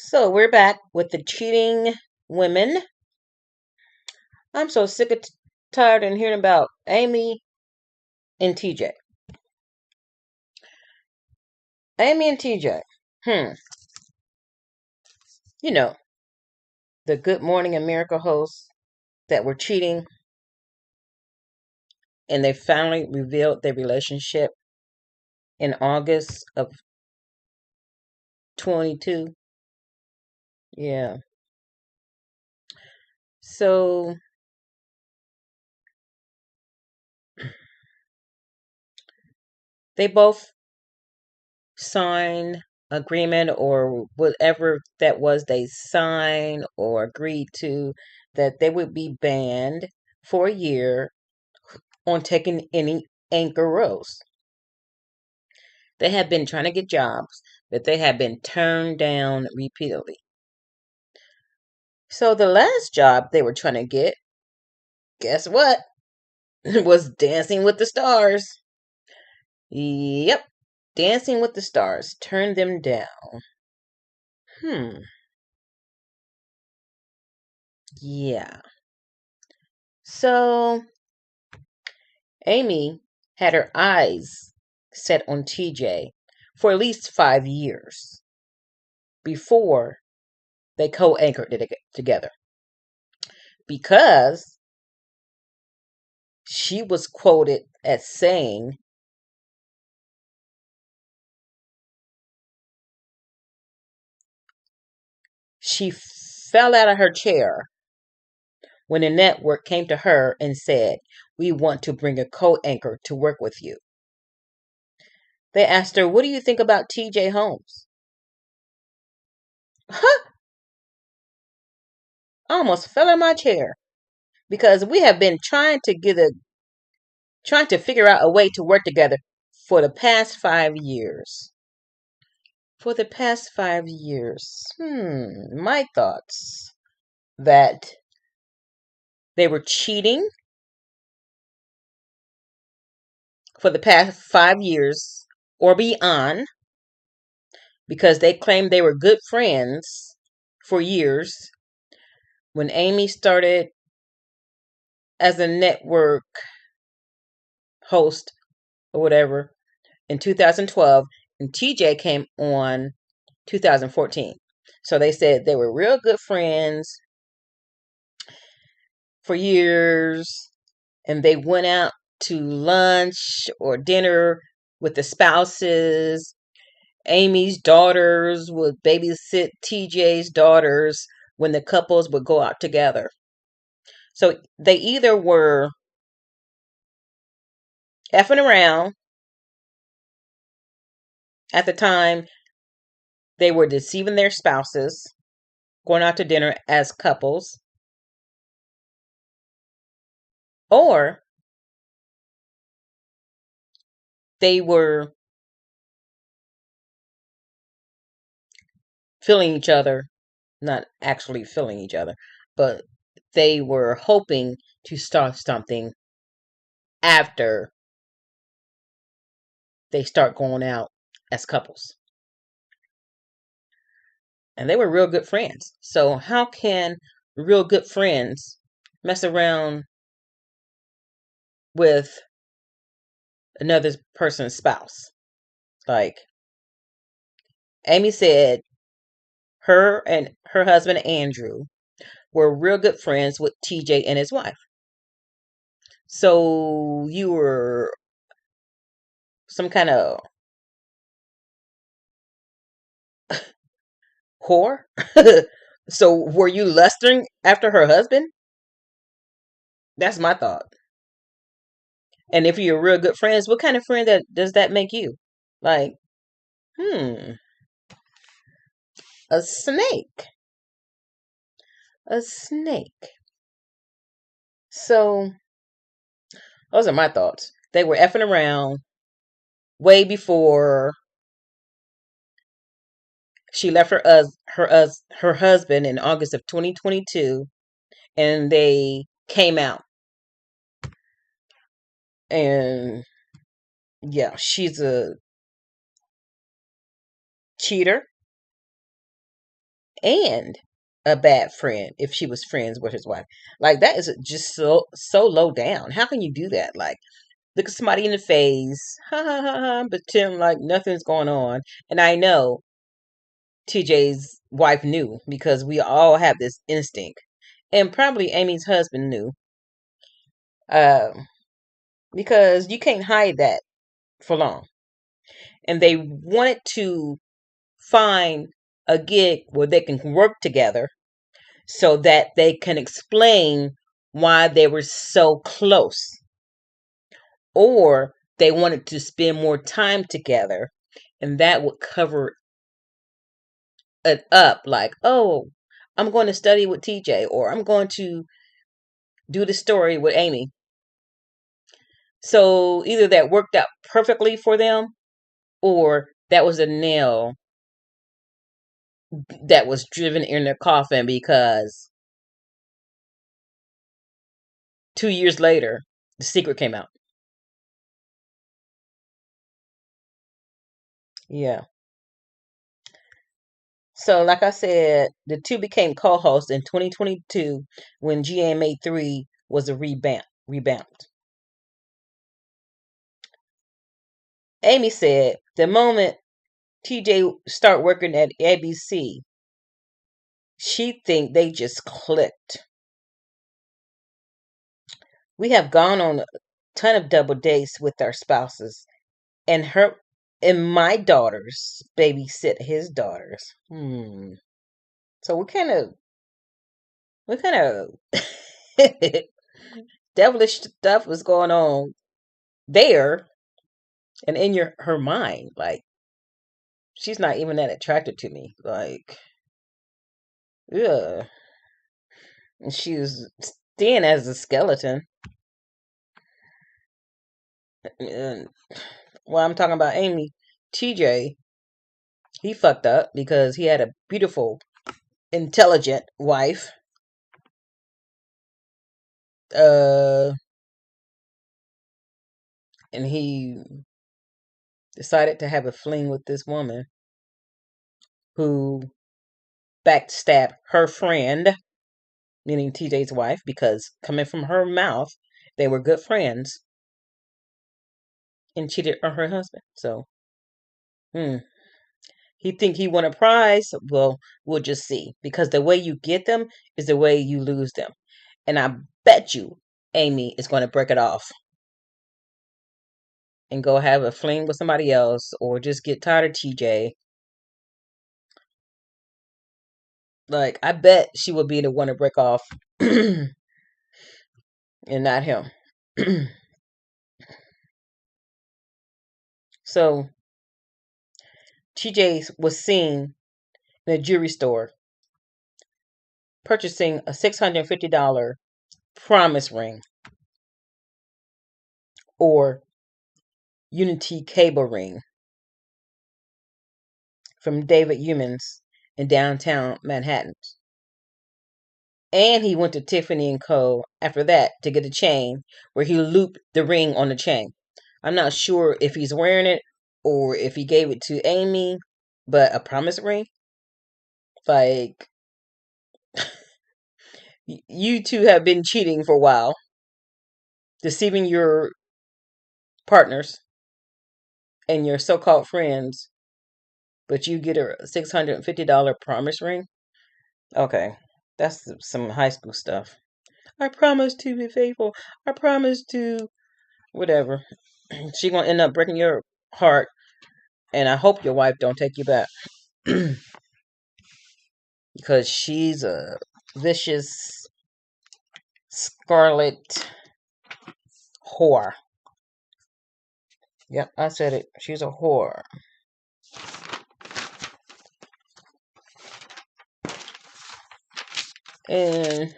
So we're back with the cheating women. I'm so sick of tired and hearing about Amy and TJ. Amy and TJ. Hmm. You know, the Good Morning America hosts that were cheating and they finally revealed their relationship in August of 22. Yeah. So they both signed agreement or whatever that was they signed or agreed to that they would be banned for a year on taking any anchor roles. They had been trying to get jobs, but they had been turned down repeatedly. So the last job they were trying to get, guess what? Was Dancing with the Stars. Yep, Dancing with the Stars turned them down. Yeah. So Amy had her eyes set on TJ for at least 5 years before they co-anchored it together, because she was quoted as saying she fell out of her chair when the network came to her and said, "We want to bring a co-anchor to work with you." They asked her, "What do you think about TJ Holmes?" Huh! I almost fell in my chair because we have been trying to figure out a way to work together for the past 5 years. For the past 5 years. My thoughts that they were cheating for the past 5 years or beyond because they claimed they were good friends for years. When Amy started as a network host or whatever in 2012, and TJ came on 2014. So they said they were real good friends for years, and they went out to lunch or dinner with the spouses. Amy's daughters would babysit TJ's daughters when the couples would go out together. So they either were effing around at the time, they were deceiving their spouses, going out to dinner as couples, or they were feeling each other, not actually feeling each other, but they were hoping to start something after they start going out as couples. And they were real good friends. So how can real good friends mess around with another person's spouse? Like Amy said, her and her husband Andrew were real good friends with TJ and his wife. So you were some kind of whore? So were you lusting after her husband? That's my thought. And if you're real good friends, what kind of friend does that make you? Like, a snake. A snake. So those are my thoughts. They were effing around way before she left her husband in August of 2022, and they came out. And yeah, she's a cheater, and a bad friend if she was friends with his wife. Like, that is just so low down. How can you do that? Like, look at somebody in the face, ha ha ha ha, pretend like nothing's going on. And I know TJ's wife knew, because we all have this instinct, and probably Amy's husband knew, because you can't hide that for long. And they wanted to find a gig where they can work together so that they can explain why they were so close, or they wanted to spend more time together, and that would cover it up, like, oh, I'm going to study with TJ, or I'm going to do the story with Amy. So either that worked out perfectly for them, or that was a nail that was driven in their coffin, because 2 years later, the secret came out. Yeah. So, like I said, the two became co-hosts in 2022 when GMA 3 was a revamped. Amy said, the moment TJ start working at ABC, she think they just clicked. We have gone on a ton of double dates with our spouses, and her and my daughters babysit his daughters. So what kind of devilish stuff was going on there, and in her mind. Like, she's not even that attracted to me. Like, yeah. And she was thin as a skeleton. And while I'm talking about Amy, TJ, he fucked up because he had a beautiful, intelligent wife. Uh, and he decided to have a fling with this woman who backstabbed her friend, meaning TJ's wife, because coming from her mouth, they were good friends, and cheated on her husband. So, he think he won a prize. Well, we'll just see, because the way you get them is the way you lose them, and I bet you Amy is going to break it off and go have a fling with somebody else, or just get tired of TJ. Like, I bet she would be the one to break off, and not him. So TJ was seen in a jewelry store purchasing a $650 promise ring, or Unity cable ring, from David Humans in downtown Manhattan. And he went to Tiffany & Co. after that to get a chain where he looped the ring on the chain. I'm not sure if he's wearing it or if he gave it to Amy, but a promise ring? Like, you two have been cheating for a while, deceiving your partners and your so-called friends, but you get a $650 promise ring? Okay, that's some high school stuff. I promise to be faithful. I promise to whatever. She gonna end up breaking your heart, and I hope your wife don't take you back because she's a vicious scarlet whore. Yep, I said it. She's a whore. And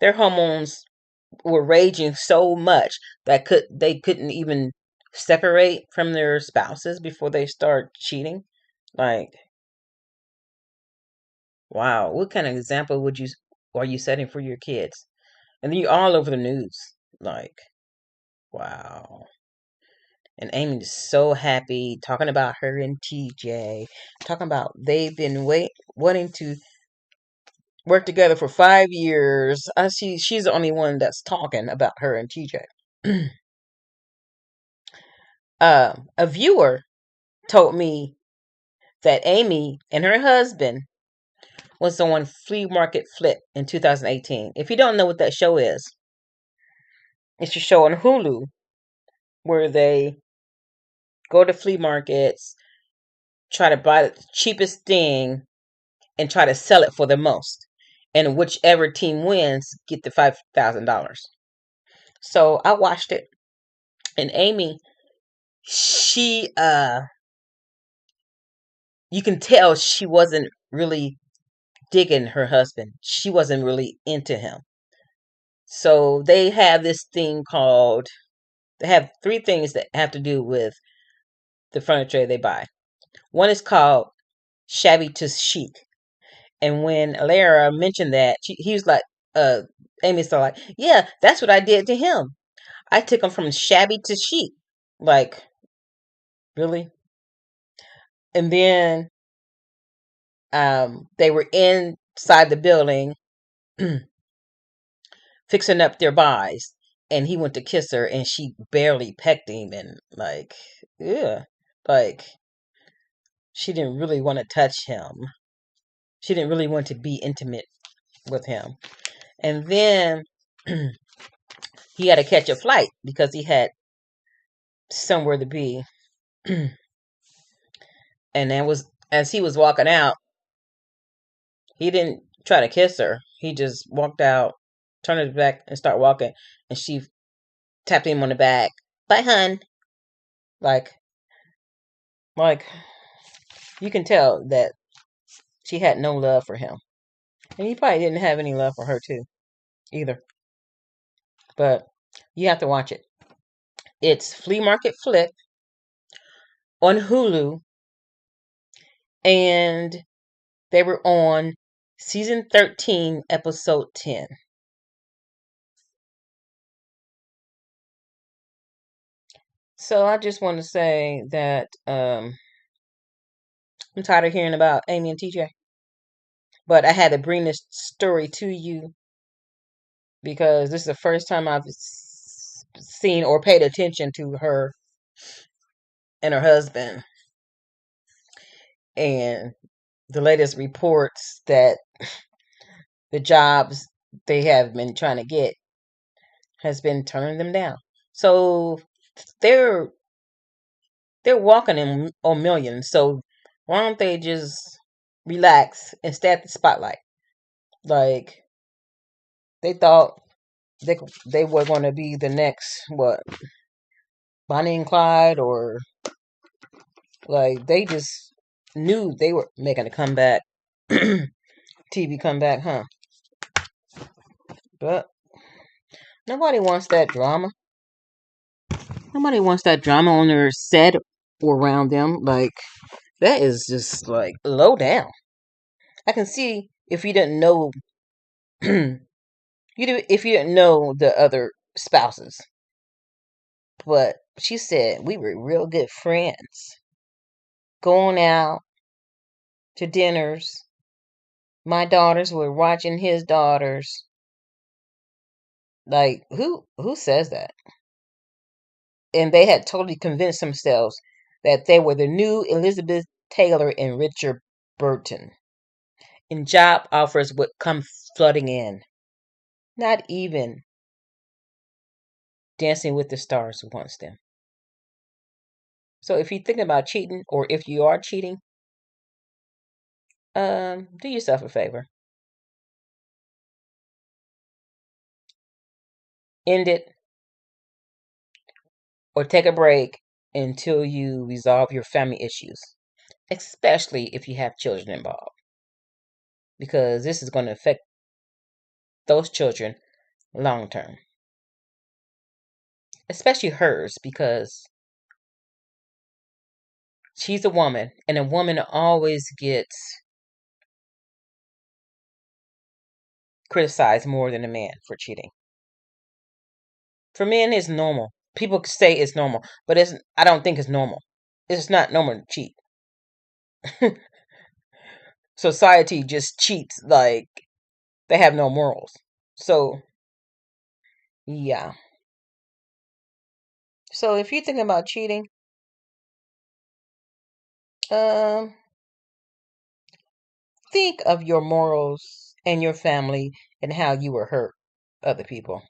their hormones were raging so much that they couldn't even separate from their spouses before they start cheating. Like, wow, what kind of example are you setting for your kids? And then you're all over the news. Like, wow. And Amy's so happy talking about her and TJ, talking about they've been wanting to work together for 5 years. She's the only one that's talking about her and TJ. A viewer told me that Amy and her husband was on Flea Market Flip in 2018. If you don't know what that show is, it's a show on Hulu where they go to flea markets, try to buy the cheapest thing, and try to sell it for the most. And whichever team wins, get the $5,000. So I watched it, and Amy, she you can tell she wasn't really digging her husband. She wasn't really into him. So they have this thing called, they have three things that have to do with the furniture they buy. One is called shabby to chic. And when Lara mentioned that, he was like, Amy's still like, yeah, that's what I did to him. I took him from shabby to chic. Like, really? And then they were inside the building fixing up their buys, and he went to kiss her, and she barely pecked him, and like, yeah, like she didn't really want to touch him. She didn't really want to be intimate with him. And then he had to catch a flight because he had somewhere to be. And that was, as he was walking out, he didn't try to kiss her. He just walked out, turned his back, and started walking. And she tapped him on the back. Bye, hun. Like, like you can tell that she had no love for him. And he probably didn't have any love for her too, either. But you have to watch it. It's Flea Market Flip on Hulu. And they were on season 13, episode 10. So I just want to say that I'm tired of hearing about Amy and TJ. But I had to bring this story to you because this is the first time I've seen or paid attention to her and her husband. And the latest reports that the jobs they have been trying to get has been turning them down. So they're walking in on millions. So why don't they just relax and stay at the spotlight? Like they thought they were going to be the next what, Bonnie and Clyde, or like they just knew they were making a comeback, TV comeback, huh? But nobody wants that drama. Nobody wants that drama on their set or around them. Like that is just like low down. I can see if you didn't know, if you didn't know the other spouses. But she said we were real good friends, going out to dinners. My daughters were watching his daughters. Like who says that? And they had totally convinced themselves that they were the new Elizabeth Taylor and Richard Burton. And job offers would come flooding in. Not even Dancing with the Stars wants them. So if you're thinking about cheating, or if you are cheating, do yourself a favor. End it or take a break until you resolve your family issues, especially if you have children involved, because this is going to affect those children long term, especially hers, because she's a woman, and a woman always gets criticized more than a man for cheating. For men, it's normal People say it's normal, but I don't think it's normal. It's not normal to cheat. Society just cheats like they have no morals. So, yeah. So if you're thinking about cheating, um, think of your morals and your family and how you will hurt other people.